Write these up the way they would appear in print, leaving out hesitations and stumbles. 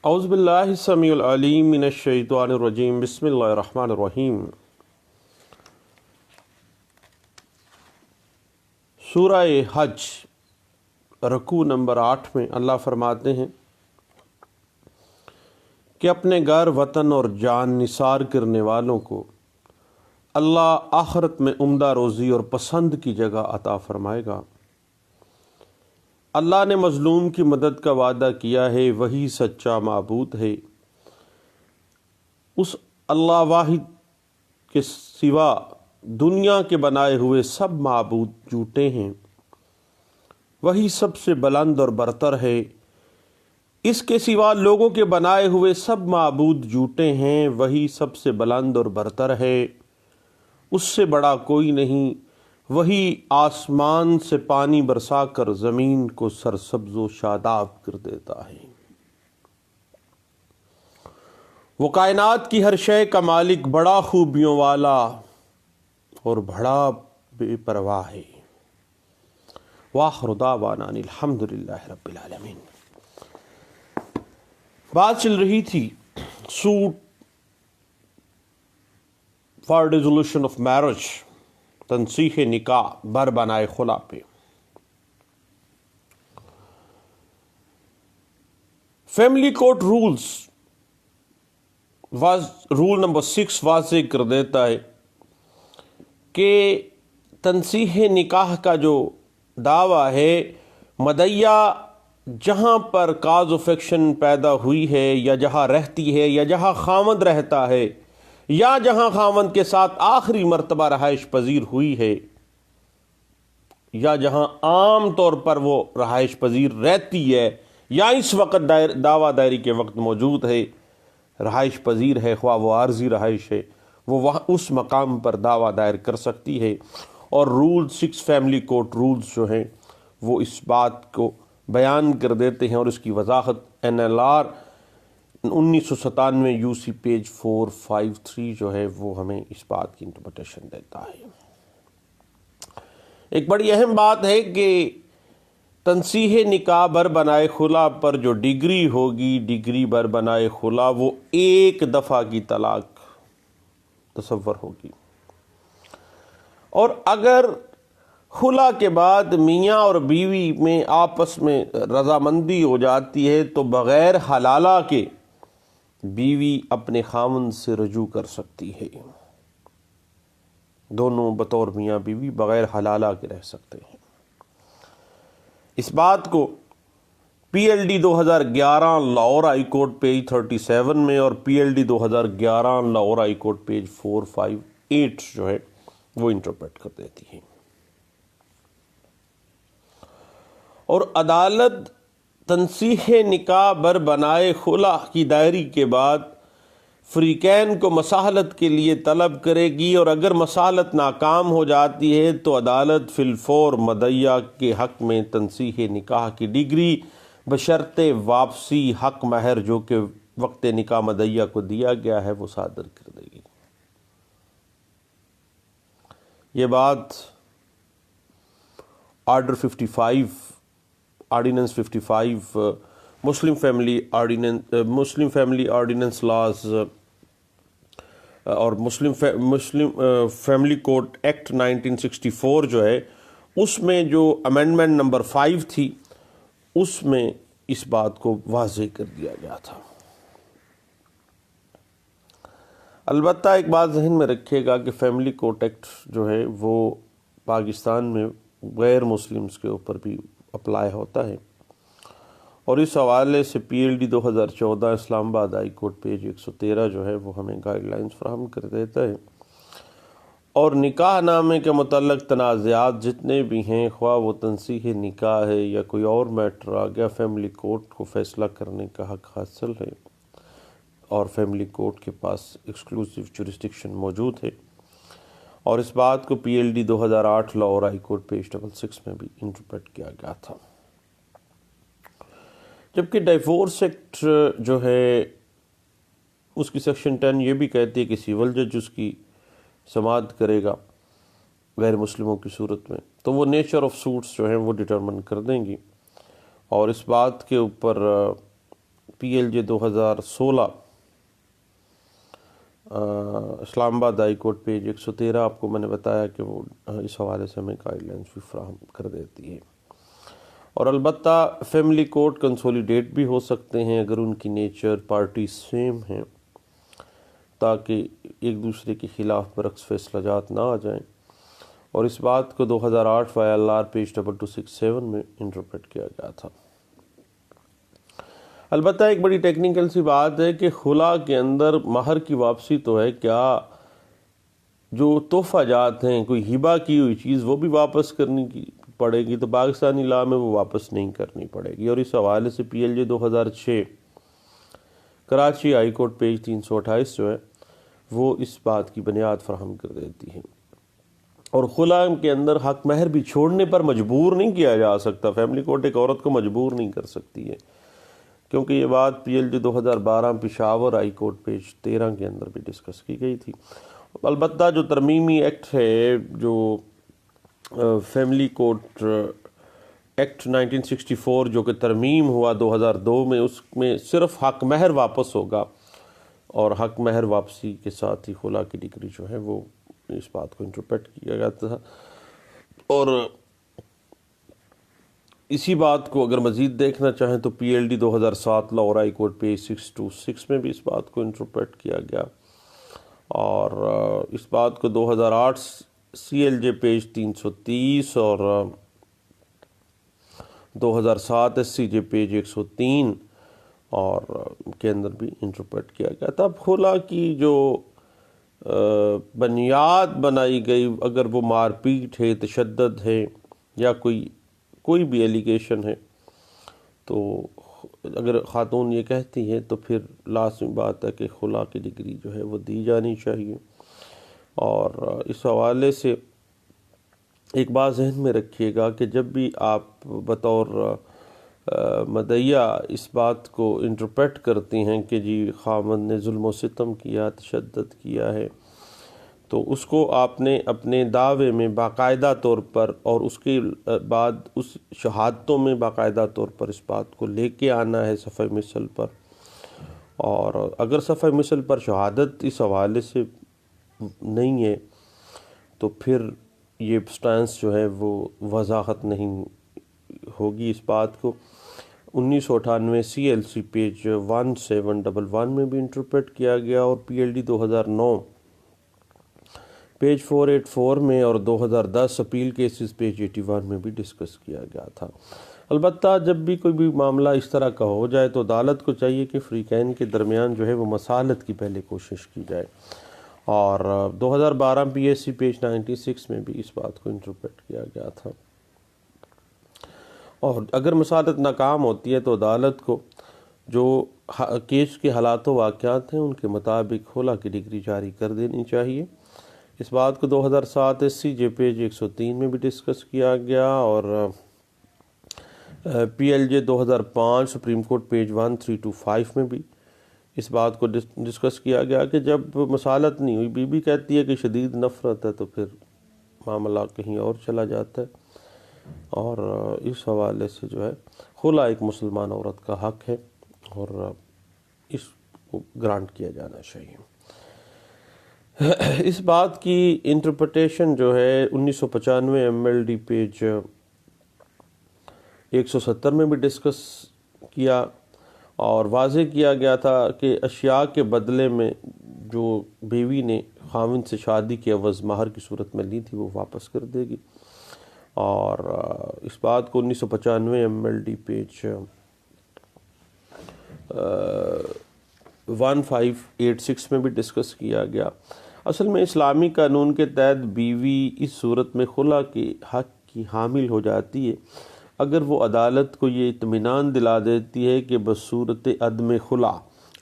اعوذ باللہ السمیع العلیم من الشیطان الرجیم بسم اللہ الرحمن الرحیم۔ سورہ حج رکوع نمبر 8 میں اللہ فرماتے ہیں کہ اپنے گھر وطن اور جان نثار کرنے والوں کو اللہ آخرت میں عمدہ روزی اور پسند کی جگہ عطا فرمائے گا۔ اللہ نے مظلوم کی مدد کا وعدہ کیا ہے، وہی سچا معبود ہے۔ اس اللہ واحد کے سوا دنیا کے بنائے ہوئے سب معبود جھوٹے ہیں، وہی سب سے بلند اور برتر ہے۔ اس کے سوا لوگوں کے بنائے ہوئے سب معبود جھوٹے ہیں، وہی سب سے بلند اور برتر ہے۔ اس سے بڑا کوئی نہیں، وہی آسمان سے پانی برسا کر زمین کو سرسبز و شاداب کر دیتا ہے۔ وہ کائنات کی ہر شے کا مالک، بڑا خوبیوں والا اور بڑا بے پرواہ ہے۔ وآخر دعوانا ان الحمدللہ رب العالمین۔ بات چل رہی تھی suit for resolution of marriage, تنسیخ نکاح بر بنائے خلا پہ۔ فیملی کورٹ رول نمبر 6 واضح کر دیتا ہے کہ تنسیخ نکاح کا جو دعویٰ ہے، مدعیہ جہاں پر کاز آف ایکشن پیدا ہوئی ہے، یا جہاں رہتی ہے، یا جہاں خاوند رہتا ہے، یا جہاں خاوند کے ساتھ آخری مرتبہ رہائش پذیر ہوئی ہے، یا جہاں عام طور پر وہ رہائش پذیر رہتی ہے، یا اس وقت دعویٰ دائری کے وقت موجود ہے، رہائش پذیر ہے، خواہ وہ عارضی رہائش ہے، وہ وہاں اس مقام پر دعویٰ دائر کر سکتی ہے۔ اور رول 6 فیملی کورٹ رولز جو ہیں وہ اس بات کو بیان کر دیتے ہیں، اور اس کی وضاحت NLR 1997 UC پیج 453 جو ہے وہ ہمیں اس بات کی انٹرپریٹیشن دیتا ہے۔ ایک بڑی اہم بات ہے کہ تنسیخ نکاح بر بنائے خلا پر جو ڈگری ہوگی، ڈگری بر بنائے خلا، وہ ایک دفعہ کی طلاق تصور ہوگی۔ اور اگر خلا کے بعد میاں اور بیوی میں آپس میں رضامندی ہو جاتی ہے تو بغیر حلالہ کے بیوی اپنے خاوند سے رجوع کر سکتی ہے۔ دونوں بطور میاں بیوی بغیر حلالہ کے رہ سکتے ہیں۔ اس بات کو PLD 2011 Lahore high court page 37 میں، اور PLD 2011 Lahore high court page 458 جو ہے وہ انٹرپریٹ کر دیتی ہے۔ اور عدالت تنسیخ نکاح بر بنائے خلا کی دائری کے بعد فریقین کو مصالحت کے لیے طلب کرے گی، اور اگر مصالحت ناکام ہو جاتی ہے تو عدالت فی الفور مدعیہ کے حق میں تنسیخ نکاح کی ڈگری بشرط واپسی حق مہر جو کہ وقت نکاح مدعیہ کو دیا گیا ہے وہ صادر کر دے گی۔ یہ بات order 55 ordinance 55 Muslim family ordinance laws اور مسلم فیملی کورٹ ایکٹ 1964 جو ہے، اس میں جو امینڈمنٹ نمبر 5 تھی، اس میں اس بات کو واضح کر دیا گیا تھا۔ البتہ ایک بات ذہن میں رکھیے گا کہ فیملی کورٹ ایکٹ جو ہے وہ پاکستان میں غیر مسلمز کے اوپر بھی اپلائی ہوتا ہے، اور اس حوالے سے PLD 2014 اسلام آباد ہائی کورٹ پیج 113 جو ہے وہ ہمیں گائیڈ لائنز فراہم کر دیتا ہے۔ اور نکاح نامے کے متعلق تنازعات جتنے بھی ہیں، خواہ وہ تنسیخ نکاح ہے یا کوئی اور میٹر آ گیا، فیملی کورٹ کو فیصلہ کرنے کا حق حاصل ہے، اور فیملی کورٹ کے پاس ایکسکلوسیو جورسڈکشن موجود ہے۔ اور اس بات کو PLD 2008 Lahore high court page 66 میں بھی انٹرپریٹ کیا گیا تھا۔ جبکہ ڈائیورس ایکٹ جو ہے اس کی سیکشن 10 یہ بھی کہتی ہے کہ سیول جج اس کی سماعت کرے گا غیر مسلموں کی صورت میں، تو وہ نیچر آف سوٹس جو ہیں وہ ڈٹرمن کر دیں گی۔ اور اس بات کے اوپر PLJ 2016 اسلام آباد ہائی کورٹ پیج 113 آپ کو میں نے بتایا کہ وہ اس حوالے سے ہمیں گائیڈ لائنس بھی فراہم کر دیتی ہے۔ اور البتہ فیملی کورٹ کنسولیڈیٹ بھی ہو سکتے ہیں اگر ان کی نیچر پارٹی سیم ہیں، تاکہ ایک دوسرے کے خلاف برعکس فیصلہ جات نہ آ جائیں، اور اس بات کو 2008 FILR پیج 2267 میں انٹرپریٹ کیا گیا تھا۔ البتہ ایک بڑی ٹیکنیکل سی بات ہے کہ خلا کے اندر مہر کی واپسی تو ہے، کیا جو تحفہ جات ہیں، کوئی ہبہ کی ہوئی چیز وہ بھی واپس کرنی پڑے گی، تو پاکستانی لاء میں وہ واپس نہیں کرنی پڑے گی، اور اس حوالے سے PLJ 2006 Karachi high court page 328 جو ہے وہ اس بات کی بنیاد فراہم کر دیتی ہے۔ اور خلا کے اندر حق مہر بھی چھوڑنے پر مجبور نہیں کیا جا سکتا، فیملی کورٹ ایک عورت کو مجبور نہیں کر سکتی ہے، کیونکہ یہ بات PLJ 2012 Peshawar high court page 13 کے اندر بھی ڈسکس کی گئی تھی۔ البتہ جو ترمیمی ایکٹ ہے، جو فیملی کورٹ ایکٹ 1964 جو کہ ترمیم ہوا 2002 میں، اس میں صرف حق مہر واپس ہوگا، اور حق مہر واپسی کے ساتھ ہی خلا کی ڈگری جو ہے وہ اس بات کو انٹرپریٹ کیا گیا تھا۔ اور اسی بات کو اگر مزید دیکھنا چاہیں تو PLD 2007 Lahore high court page 626 میں بھی اس بات کو انٹرپریٹ کیا گیا، اور اس بات کو 2008 CLJ پیج 330 اور 2007 SCJ پیج 103 اور کے اندر بھی انٹرپریٹ کیا گیا تھا۔ اب خلا کی جو بنیاد بنائی گئی، اگر وہ مار پیٹ ہے، تشدد ہے، یا کوئی بھی ایلیگیشن ہے، تو اگر خاتون یہ کہتی ہے تو پھر لازمی بات ہے کہ خلا کی ڈگری جو ہے وہ دی جانی چاہیے۔ اور اس حوالے سے ایک بات ذہن میں رکھیے گا کہ جب بھی آپ بطور مدعیہ اس بات کو انٹرپریٹ کرتی ہیں کہ جی خاوند نے ظلم و ستم کیا، تشدد کیا ہے، تو اس کو آپ نے اپنے دعوے میں باقاعدہ طور پر، اور اس کے بعد اس شہادتوں میں باقاعدہ طور پر اس بات کو لے کے آنا ہے صفحہ مثل پر، اور اگر صفحہ مثل پر شہادت اس حوالے سے نہیں ہے تو پھر یہ سٹانس جو ہے وہ وضاحت نہیں ہوگی اس بات کو۔ 1998 CLC پیج 1711 میں بھی انٹرپریٹ کیا گیا، اور PLD 2009 پیج 484 میں، اور 2010 اپیل کیسز پیج 81 میں بھی ڈسکس کیا گیا تھا۔ البتہ جب بھی کوئی بھی معاملہ اس طرح کا ہو جائے تو عدالت کو چاہیے کہ فریقین کے درمیان جو ہے وہ مصالحت کی پہلے کوشش کی جائے، اور 2012 PSC پیج 96 میں بھی اس بات کو انٹرپریٹ کیا گیا تھا۔ اور اگر مصالحت ناکام ہوتی ہے تو عدالت کو جو کیس کے حالات و واقعات ہیں ان کے مطابق خلا کی ڈگری جاری کر دینی چاہیے۔ اس بات کو 2007 SCJ پیج 103 میں بھی ڈسکس کیا گیا، اور PLJ 2005 سپریم کورٹ پیج 1325 میں بھی اس بات کو ڈسکس کیا گیا کہ جب مصالحت نہیں ہوئی، بیوی کہتی ہے کہ شدید نفرت ہے، تو پھر معاملہ کہیں اور چلا جاتا ہے، اور اس حوالے سے جو ہے خلا ایک مسلمان عورت کا حق ہے، اور اس کو گرانٹ کیا جانا چاہیے۔ اس بات کی انٹرپریٹیشن جو ہے 1995 MLD پیج 170 میں بھی ڈسکس کیا، اور واضح کیا گیا تھا کہ اشیاء کے بدلے میں جو بیوی نے خاوند سے شادی کے عوض مہر کی صورت میں لی تھی وہ واپس کر دے گی، اور اس بات کو 1995 MLD پیج 1586 میں بھی ڈسکس کیا گیا۔ اصل میں اسلامی قانون کے تحت بیوی اس صورت میں خلا کے حق کی حامل ہو جاتی ہے اگر وہ عدالت کو یہ اطمینان دلا دیتی ہے کہ بصورت عدم خلا،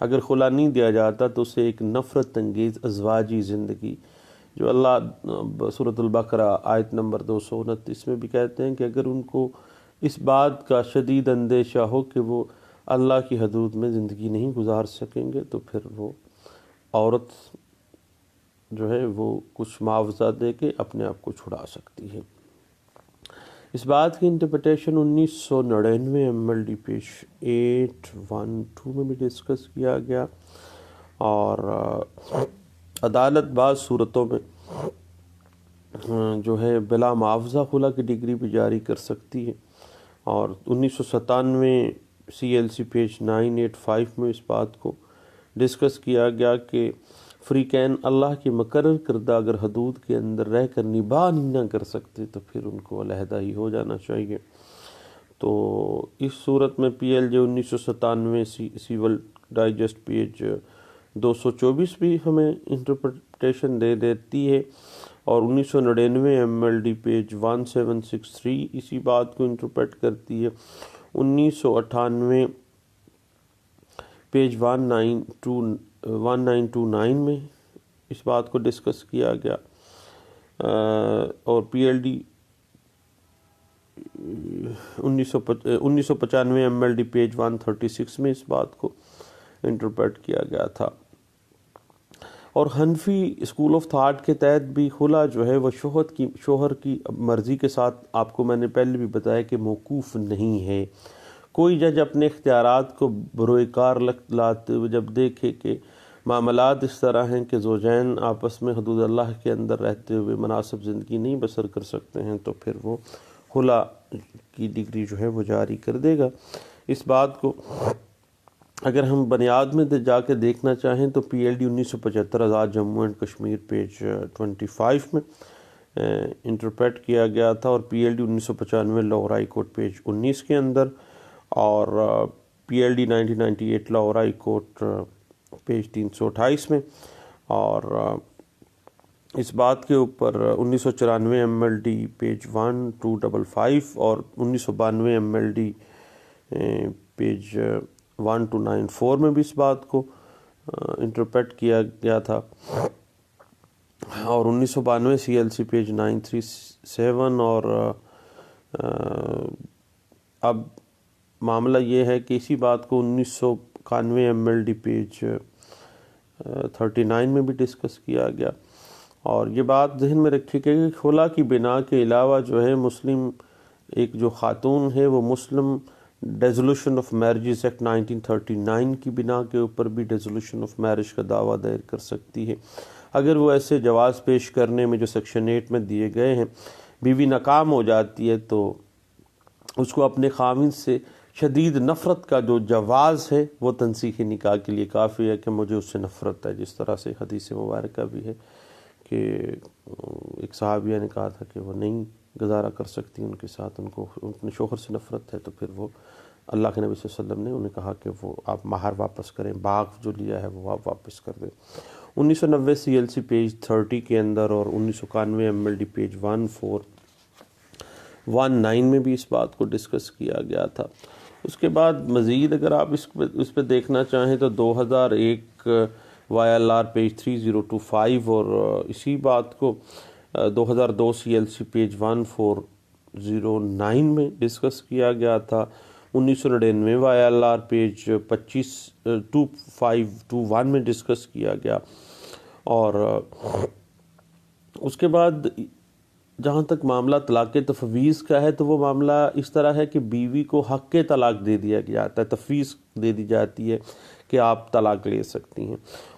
اگر خلا نہیں دیا جاتا تو اسے ایک نفرت انگیز ازواجی زندگی، جو اللہ سورۃ البقرہ آیت نمبر 229 میں بھی کہتے ہیں کہ اگر ان کو اس بات کا شدید اندیشہ ہو کہ وہ اللہ کی حدود میں زندگی نہیں گزار سکیں گے تو پھر وہ عورت جو ہے وہ کچھ معاوضہ دے کے اپنے آپ کو چھڑا سکتی ہے۔ اس بات کی انٹرپریٹیشن 1999 MLD پیج 812 میں بھی ڈسکس کیا گیا، اور عدالت بعض صورتوں میں جو ہے بلا معاوضہ خلا کی ڈگری بھی جاری کر سکتی ہے، اور 1997 CLC پیج 985 میں اس بات کو ڈسکس کیا گیا کہ فریقین اللہ کی مقرر کردہ اگر حدود کے اندر رہ کر نباہ نہ کر سکتے تو پھر ان کو علیحدہ ہی ہو جانا چاہیے۔ تو اس صورت میں PLJ 1997 سیول ڈائجسٹ پیج 224 بھی ہمیں انٹرپریٹیشن دے دیتی ہے، اور 1999 MLD پیج 1763 اسی بات کو انٹرپریٹ کرتی ہے۔ 1998 پیج 1929 میں اس بات کو ڈسکس کیا گیا، اور PLD 1995 MLD پیج 136 میں اس بات کو انٹرپریٹ کیا گیا تھا۔ اور حنفی اسکول آف تھاٹ کے تحت بھی خلا جو ہے وہ شوہر کی مرضی کے ساتھ، آپ کو میں نے پہلے بھی بتایا کہ موقوف نہیں ہے۔ کوئی جج اپنے اختیارات کو بروئے کار لاتے ہوئے جب دیکھے کہ معاملات اس طرح ہیں کہ زوجین آپس میں حدود اللہ کے اندر رہتے ہوئے مناسب زندگی نہیں بسر کر سکتے ہیں، تو پھر وہ خلا کی ڈگری جو ہے وہ جاری کر دے گا۔ اس بات کو اگر ہم بنیاد میں جا کے دیکھنا چاہیں تو PLD 1975 Azad Jammu and Kashmir page 25 میں انٹرپریٹ کیا گیا تھا، اور PLD 1995 Lahore high court page 19 کے اندر، اور PLD 1998 Lahore high court page 328 میں، اور اس بات کے اوپر 1994 MLD پیج 1255 اور 1992 MLD پیج 1294 میں بھی اس بات کو انٹرپریٹ کیا گیا تھا، اور 1992 CLC پیج 937، اور اب معاملہ یہ ہے کہ اسی بات کو 1991 MLD پیج 39 میں بھی ڈسکس کیا گیا۔ اور یہ بات ذہن میں رکھیے کہ خلا کی بنا کے علاوہ جو ہے مسلم ایک جو خاتون ہے وہ مسلم ڈیزولوشن آف میرجز ایکٹ 1939 کی بنا کے اوپر بھی ڈیزولوشن آف میرج کا دعویٰ دائر کر سکتی ہے۔ اگر وہ ایسے جواز پیش کرنے میں جو سیکشن 8 میں دیے گئے ہیں بیوی ناکام ہو جاتی ہے تو اس کو اپنے خاوند سے شدید نفرت کا جو جواز ہے وہ تنسیخ نکاح کے لیے کافی ہے کہ مجھے اس سے نفرت ہے، جس طرح سے حدیث مبارکہ بھی ہے کہ ایک صحابیہ نے کہا تھا کہ وہ نہیں گزارا کر سکتی ان کے ساتھ، ان کو اپنے شوہر سے نفرت ہے، تو پھر وہ اللہ کے نبی صلی اللہ علیہ وسلم نے انہیں کہا کہ وہ آپ مہر واپس کریں، باغ جو لیا ہے وہ آپ واپس کر دیں۔ 1990 CLC پیج 30 کے اندر اور 1991 MLD پیج 1419 میں بھی اس بات کو ڈسکس کیا گیا تھا۔ اس کے بعد مزید اگر آپ اس پہ دیکھنا چاہیں تو 2001 YLR پیج 3025 اور اسی بات کو 2002 CLC پیج 1409 میں ڈسکس کیا گیا تھا۔ 1999 YLR پیج 2521 میں ڈسکس کیا گیا، اور اس کے بعد جہاں تک معاملہ طلاق تفویض کا ہے تو وہ معاملہ اس طرح ہے کہ بیوی کو حق کے طلاق دے دیا جاتا ہے، تفویض دے دی جاتی ہے کہ آپ طلاق لے سکتی ہیں۔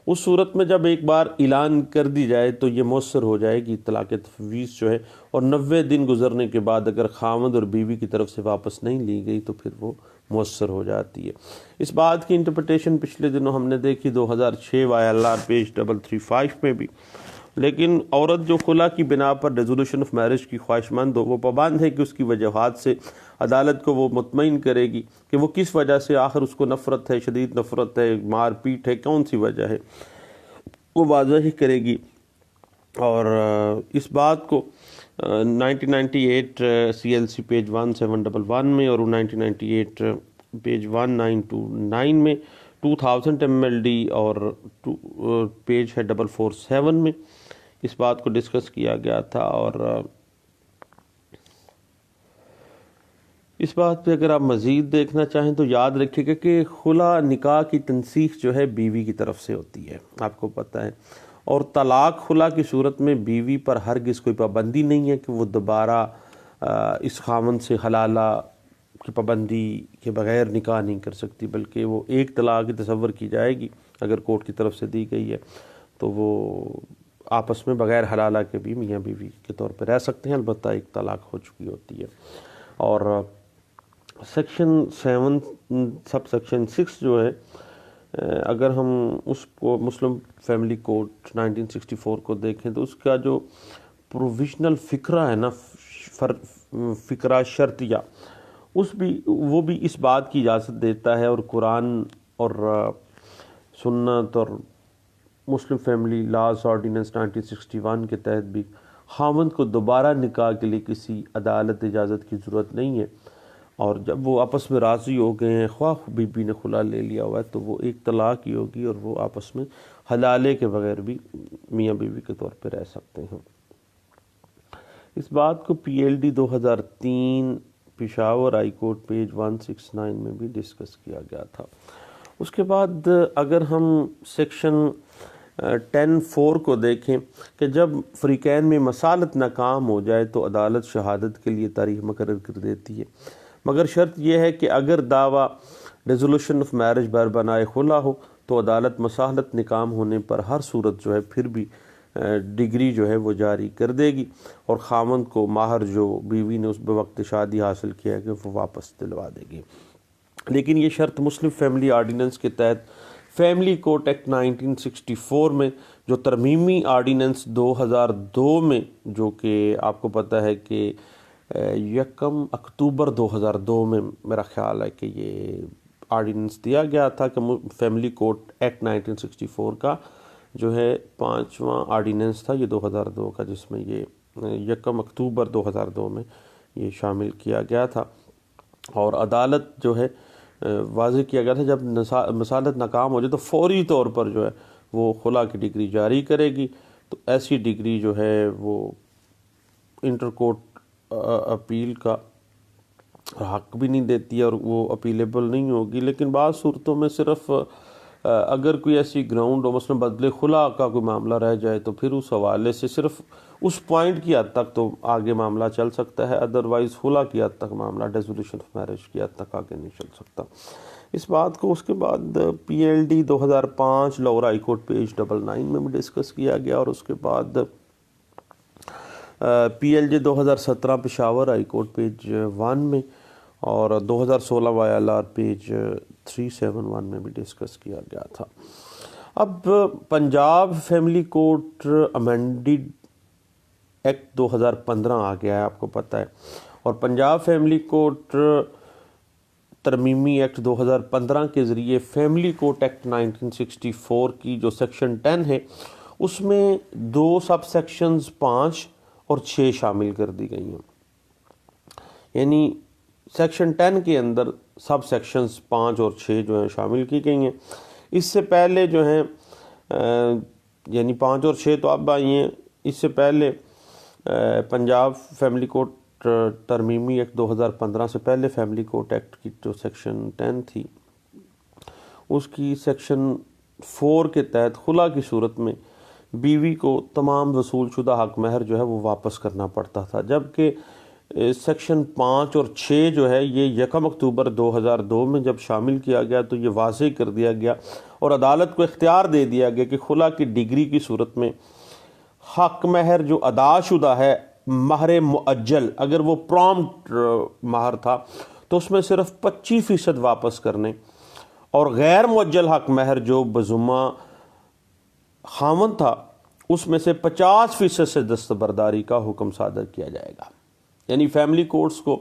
اس صورت میں جب ایک بار اعلان کر دی جائے تو یہ مؤثر ہو جائے گی طلاق تفویض جو ہے، اور 90 دن گزرنے کے بعد اگر خاوند اور بیوی کی طرف سے واپس نہیں لی گئی تو پھر وہ مؤثر ہو جاتی ہے۔ اس بات کی انٹرپریٹیشن پچھلے دنوں ہم نے دیکھی 2006 YLR پیج 335 میں بھی، لیکن عورت جو خلا کی بنا پر ریزولوشن آف میرج کی خواہش مند ہو وہ پابند ہے کہ اس کی وجوہات سے عدالت کو وہ مطمئن کرے گی کہ وہ کس وجہ سے آخر اس کو نفرت ہے، شدید نفرت ہے، مار پیٹ ہے، کون سی وجہ ہے، وہ واضح کرے گی۔ اور اس بات کو 1998 CLC پیج 1711 میں اور 1998 پیج 1929 میں، 2000 MLD اور پیج ہے 447 میں اس بات کو ڈسکس کیا گیا تھا۔ اور اس بات پہ اگر آپ مزید دیکھنا چاہیں تو یاد رکھیے گا کہ خلا نکاح کی تنسیخ جو ہے بیوی کی طرف سے ہوتی ہے، آپ کو پتہ ہے، اور طلاق خلا کی صورت میں بیوی پر ہرگز کوئی پابندی نہیں ہے کہ وہ دوبارہ اس خاوند سے حلالہ کی پابندی کے بغیر نکاح نہیں کر سکتی، بلکہ وہ ایک طلاق تصور کی جائے گی اگر کورٹ کی طرف سے دی گئی ہے، تو وہ آپس میں بغیر حلالہ کے بھی میاں بیوی کے طور پہ رہ سکتے ہیں، البتہ ایک طلاق ہو چکی ہوتی ہے۔ اور سیکشن 7 سب سیکشن 6 جو ہے، اگر ہم اس کو مسلم فیملی کوڈ 1964 کو دیکھیں تو اس کا جو پروویژنل فقرہ ہے نا، فقرہ شرطیہ، وہ بھی اس بات کی اجازت دیتا ہے، اور قرآن اور سنت اور مسلم فیملی لاز آرڈیننس 1961 کے تحت بھی خاوند کو دوبارہ نکاح کے لیے کسی عدالت اجازت کی ضرورت نہیں ہے، اور جب وہ آپس میں راضی ہو گئے ہیں، خواہ بیوی نے خلا لے لیا ہوا ہے، تو وہ ایک طلاق ہی ہوگی، اور وہ آپس میں حلالے کے بغیر بھی میاں بیوی کے طور پہ رہ سکتے ہیں۔ اس بات کو P L D 2003 Peshawar high court page 169 میں بھی ڈسکس کیا گیا تھا۔ اس کے بعد اگر ہم سیکشن 10(4) کو دیکھیں کہ جب فریقین میں مصالحت ناکام ہو جائے تو عدالت شہادت کے لیے تاریخ مقرر کر دیتی ہے، مگر شرط یہ ہے کہ اگر دعویٰ ریزولوشن آف میرج بربنائے خلا ہو تو عدالت مصالحت ناکام ہونے پر ہر صورت جو ہے پھر بھی ڈگری جو ہے وہ جاری کر دے گی، اور خاوند کو مہر جو بیوی نے اس بوقت شادی حاصل کیا ہے کہ وہ واپس دلوا دے گی۔ لیکن یہ شرط مسلم فیملی آرڈیننس کے تحت فیملی کورٹ ایکٹ 1964 میں جو ترمیمی آرڈیننس 2002 میں، جو کہ آپ کو پتہ ہے کہ 1 اکتوبر 2002 میں میرا خیال ہے کہ یہ آرڈیننس دیا گیا تھا کہ فیملی کورٹ ایکٹ 1964 کا جو ہے 5واں آرڈیننس تھا، یہ 2002 کا، جس میں یہ 1 اکتوبر 2002 میں یہ شامل کیا گیا تھا، اور عدالت جو ہے واضح کیا گیا تھا جب مصالحت ناکام ہو جائے تو فوری طور پر جو ہے وہ خلا کی ڈگری جاری کرے گی، تو ایسی ڈگری جو ہے وہ انٹر کورٹ اپیل کا حق بھی نہیں دیتی ہے، اور وہ اپیلیبل نہیں ہوگی۔ لیکن بعض صورتوں میں صرف اگر کوئی ایسی گراؤنڈ ہو، مثلا بدلے خلا کا کوئی معاملہ رہ جائے، تو پھر اس حوالے سے صرف اس پوائنٹ کی حد تک تو آگے معاملہ چل سکتا ہے، ادروائز خلا کی حد تک معاملہ ڈیزولوشن آف میرج کی حد تک آگے نہیں چل سکتا۔ اس بات کو اس کے بعد P L D 2005 Lahore high court page 99 میں بھی ڈسکس کیا گیا، اور اس کے بعد پی ایل جے 2017 پشاور ہائی کورٹ پیج 1 میں، اور 2016 وائی ایل آر پیج 371 میں بھی ڈسکس کیا گیا تھا۔ اب پنجاب فیملی کورٹ امینڈڈ ایکٹ 2015 آ گیا ہے، آپ کو پتہ ہے، اور پنجاب فیملی کورٹ ترمیمی ایکٹ 2015 کے ذریعے فیملی کورٹ ایکٹ 1964 کی جو سیکشن 10 ہے، اس میں 2 سب سیکشنز 5 اور 6 شامل کر دی گئی ہیں، یعنی سیکشن 10 کے اندر سب سیکشنز 5 اور 6 جو ہیں شامل کی گئی ہیں۔ اس سے پہلے جو ہیں یعنی 5 اور 6 تو اب آئی ہیں، اس سے پہلے پنجاب فیملی کورٹ ترمیمی ایکٹ 2015 سے پہلے فیملی کورٹ ایکٹ کی جو سیکشن 10 تھی، اس کی سیکشن 4 کے تحت خلا کی صورت میں بیوی کو تمام وصول شدہ حق مہر جو ہے وہ واپس کرنا پڑتا تھا، جبکہ سیکشن 5 اور 6 جو ہے یہ 1 اکتوبر 2002 میں جب شامل کیا گیا تو یہ واضح کر دیا گیا اور عدالت کو اختیار دے دیا گیا کہ خلا کی ڈگری کی صورت میں حق مہر جو ادا شدہ ہے، مہر مؤجل، اگر وہ پرامپٹ مہر تھا تو اس میں صرف 25% واپس کرنے، اور غیر مؤجل حق مہر جو بذمہ خاوند تھا اس میں سے 50% سے دستبرداری کا حکم صادر کیا جائے گا۔ یعنی فیملی کورٹس کو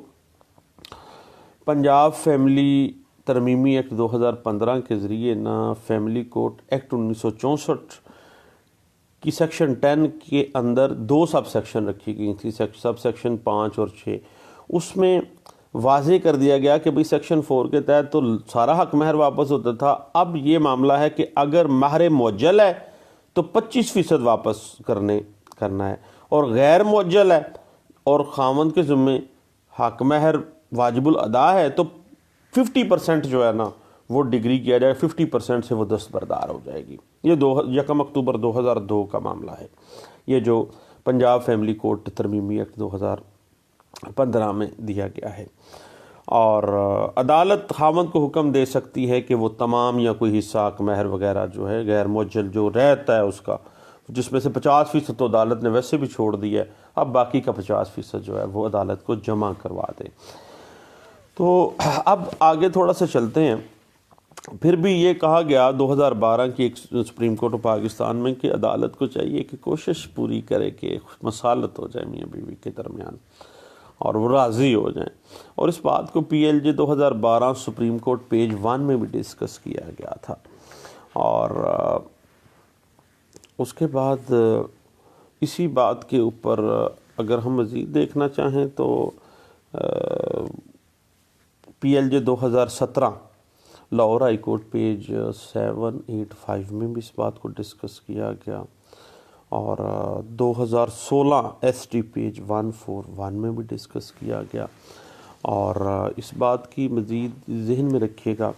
پنجاب فیملی ترمیمی ایکٹ 2015 کے ذریعے نہ فیملی کورٹ ایکٹ 1964 کی سیکشن 10 کے اندر 2 سب سیکشن رکھی گئی تھی، سب سیکشن 5 اور 6، اس میں واضح کر دیا گیا کہ بھئی سیکشن 4 کے تحت تو سارا حق مہر واپس ہوتا تھا، اب یہ معاملہ ہے کہ اگر مہر مؤجل ہے تو 25% واپس کرنا ہے، اور غیر مؤجل ہے اور خاوند کے ذمے حق مہر واجب الادا ہے تو 50% جو ہے نا وہ ڈگری کیا جائے، 50% سے وہ دستبردار ہو جائے گی۔ یہ 1 اکتوبر 2002 کا معاملہ ہے، یہ جو پنجاب فیملی کورٹ ترمیمی ایکٹ 15 میں دیا گیا ہے۔ اور عدالت خاوند کو حکم دے سکتی ہے کہ وہ تمام یا کوئی حصہ مہر وغیرہ جو ہے غیر معجل جو رہتا ہے اس کا، جس میں سے 50% تو عدالت نے ویسے بھی چھوڑ دیا ہے، اب باقی کا 50% جو ہے وہ عدالت کو جمع کروا دے۔ تو اب آگے تھوڑا سا چلتے ہیں۔ پھر بھی یہ کہا گیا 2012 کی ایک سپریم کورٹ آف پاکستان میں کہ عدالت کو چاہیے کہ کوشش پوری کرے کہ مسالت ہو جائے میاں بیوی کے درمیان اور وہ راضی ہو جائیں، اور اس بات کو پی ایل جے 2012 سپریم کورٹ پیج 1 میں بھی ڈسکس کیا گیا تھا۔ اور اس کے بعد اسی بات کے اوپر اگر ہم مزید دیکھنا چاہیں تو پی ایل جے 2017 لاہور ہائی کورٹ پیج 785 میں بھی اس بات کو ڈسکس کیا گیا، اور 2016 ایس ٹی پیج 141 میں بھی ڈسکس کیا گیا۔ اور اس بات کی مزید ذہن میں رکھیے گا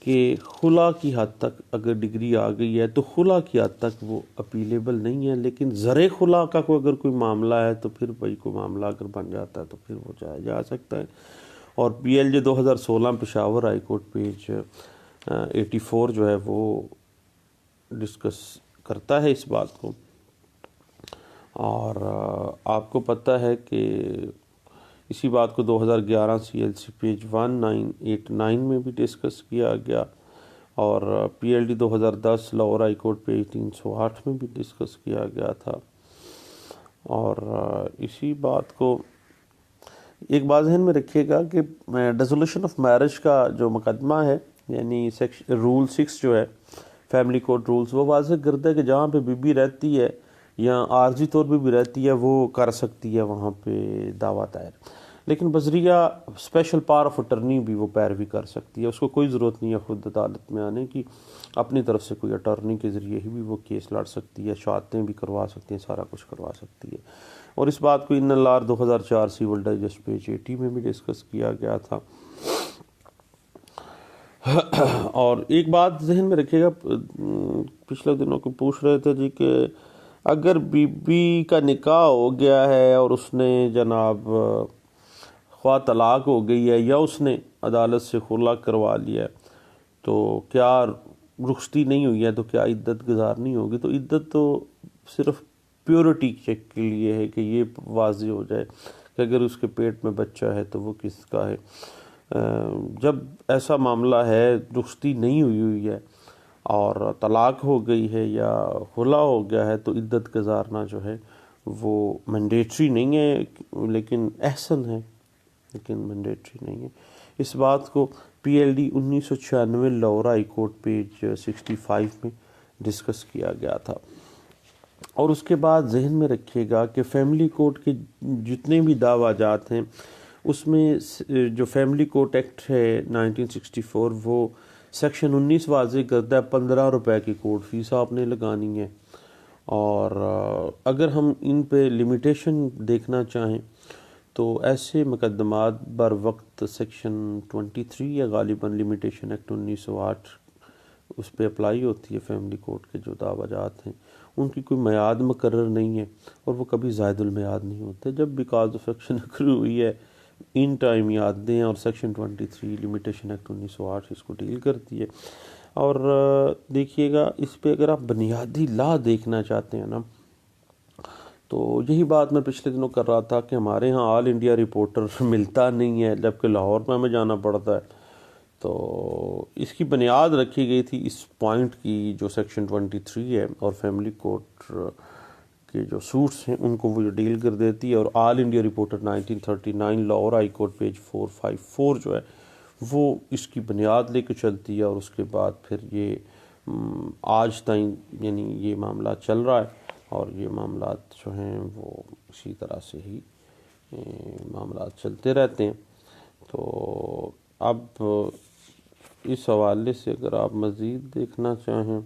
کہ خلا کی حد تک اگر ڈگری آ گئی ہے تو خلا کی حد تک وہ اپیلیبل نہیں ہے، لیکن زر خلا کا اگر کوئی معاملہ ہے تو پھر بھائی کوئی معاملہ اگر بن جاتا ہے تو پھر وہ جایا جا سکتا ہے۔ اور پی ایل جے 2016 پشاور ہائی کورٹ پیج 84 جو ہے وہ ڈسکس کرتا ہے اس بات کو۔ اور آپ کو پتہ ہے کہ اسی بات کو 2011 سی ایل سی پیج 1989 میں بھی ڈسکس کیا گیا، اور P L D 2010 Lahore high court page 308 میں بھی ڈسکس کیا گیا تھا۔ اور اسی بات کو ایک بات ذہن میں رکھیے گا کہ ڈیسولوشن آف میرج کا جو مقدمہ ہے، یعنی رول 6 جو ہے فیملی کورٹ رولز، وہ واضح کرتا ہے کہ جہاں پہ بی رہتی ہے یا عارضی طور پہ بھی رہتی ہے وہ کر سکتی ہے وہاں پہ دعویٰ دائر، لیکن بذریعہ اسپیشل پاور آف اٹرنی بھی وہ پیروی کر سکتی ہے۔ اس کو کوئی ضرورت نہیں ہے خود عدالت میں آنے کی، اپنی طرف سے کوئی اٹارنی کے ذریعے ہی بھی وہ کیس لڑ سکتی ہے، شہادتیں بھی کروا سکتی ہیں، سارا کچھ کروا سکتی ہے۔ اور اس بات کو ان لار 2004 سیول ڈائجسٹ پیج 80 میں بھی ڈسکس کیا گیا تھا۔ اور ایک بات ذہن میں رکھیے گا، پچھلے دنوں کو پوچھ رہے تھے جی کہ اگر بی بی کا نکاح ہو گیا ہے اور اس نے جناب خواہ طلاق ہو گئی ہے یا اس نے عدالت سے خلا کروا لیا ہے تو کیا رخصتی نہیں ہوئی ہے تو کیا عدت گزارنی ہوگی؟ تو عدت تو صرف پیورٹی چیک کے لیے ہے کہ یہ واضح ہو جائے کہ اگر اس کے پیٹ میں بچہ ہے تو وہ کس کا ہے۔ جب ایسا معاملہ ہے، رخصتی نہیں ہوئی ہے اور طلاق ہو گئی ہے یا خلا ہو گیا ہے تو عدت گزارنا جو ہے وہ مینڈیٹری نہیں ہے، لیکن احسن ہے، لیکن مینڈیٹری نہیں ہے۔ اس بات کو P L D 1996 Lahore high court page 65 میں ڈسکس کیا گیا تھا۔ اور اس کے بعد ذہن میں رکھیے گا کہ فیملی کورٹ کے جتنے بھی دعویٰ جات ہیں اس میں جو فیملی کورٹ ایکٹ ہے 1964 وہ سیکشن 19 واضح کرتا ہے 15 روپے کی کورٹ فیس آپ نے لگانی ہے۔ اور اگر ہم ان پہ لمیٹیشن دیکھنا چاہیں تو ایسے مقدمات بر وقت سیکشن 23 یا غالباً لمیٹیشن ایکٹ 1908 اس پہ اپلائی ہوتی ہے۔ فیملی کورٹ کے جو دعویٰ جات ہیں ان کی کوئی میعاد مقرر نہیں ہے اور وہ کبھی زائد المیعاد نہیں ہوتے، جب بھی کاز آف ایکشن اکرو ہوئی ہے ان ٹائم یاد دیں، اور سیکشن 23 لمیٹیشن ایکٹ 1908 اس کو ڈیل کرتی ہے۔ اور دیکھیے گا اس پہ اگر آپ بنیادی لا دیکھنا چاہتے ہیں نا تو یہی بات میں پچھلے دنوں کر رہا تھا کہ ہمارے ہاں آل انڈیا رپورٹر ملتا نہیں ہے جبکہ لاہور میں ہمیں جانا پڑتا ہے، تو اس کی بنیاد رکھی گئی تھی اس پوائنٹ کی جو سیکشن 23 ہے، اور فیملی کورٹ کے جو سوٹس ہیں ان کو وہ ڈیل کر دیتی ہے۔ اور All India Reporter 1939 Lahore high court page 454 جو ہے وہ اس کی بنیاد لے کے چلتی ہے، اور اس کے بعد پھر یہ آج تائیں یعنی یہ معاملہ چل رہا ہے، اور یہ معاملات جو ہیں وہ اسی طرح سے ہی معاملات چلتے رہتے ہیں۔ تو اب اس حوالے سے اگر آپ مزید دیکھنا چاہیں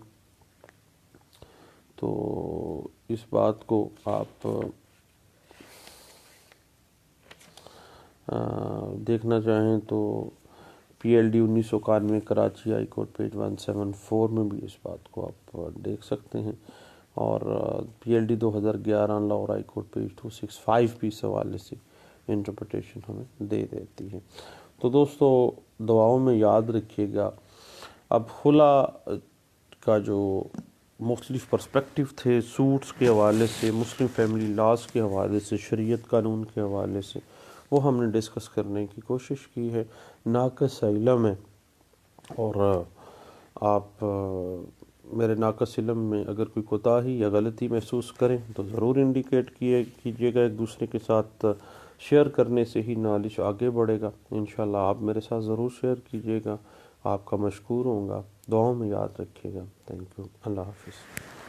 تو اس بات کو آپ دیکھنا چاہیں تو P L D 1991 Karachi high court page 174 میں بھی اس بات کو آپ دیکھ سکتے ہیں، اور P L D 2011 Lahore high court page 265 بھی اس حوالے سے انٹرپریٹیشن ہمیں دے دیتی ہے۔ تو دوستو دعاؤں میں یاد رکھیے گا۔ اب خلا کا جو مختلف پرسپیکٹیو تھے سوٹس کے حوالے سے، مسلم فیملی لاز کے حوالے سے، شریعت قانون کے حوالے سے، وہ ہم نے ڈسکس کرنے کی کوشش کی ہے۔ ناقص علم ہے، اور آپ میرے ناقص علم میں اگر کوئی کوتاہی یا غلطی محسوس کریں تو ضرور انڈیکیٹ کیجیے گا، ایک دوسرے کے ساتھ شیئر کرنے سے ہی نالج آگے بڑھے گا۔ انشاءاللہ آپ میرے ساتھ ضرور شیئر کیجیے گا، آپ کا مشکور ہوں گا۔ دعاؤں میں یاد رکھیے گا۔ تھینک یو، اللہ حافظ۔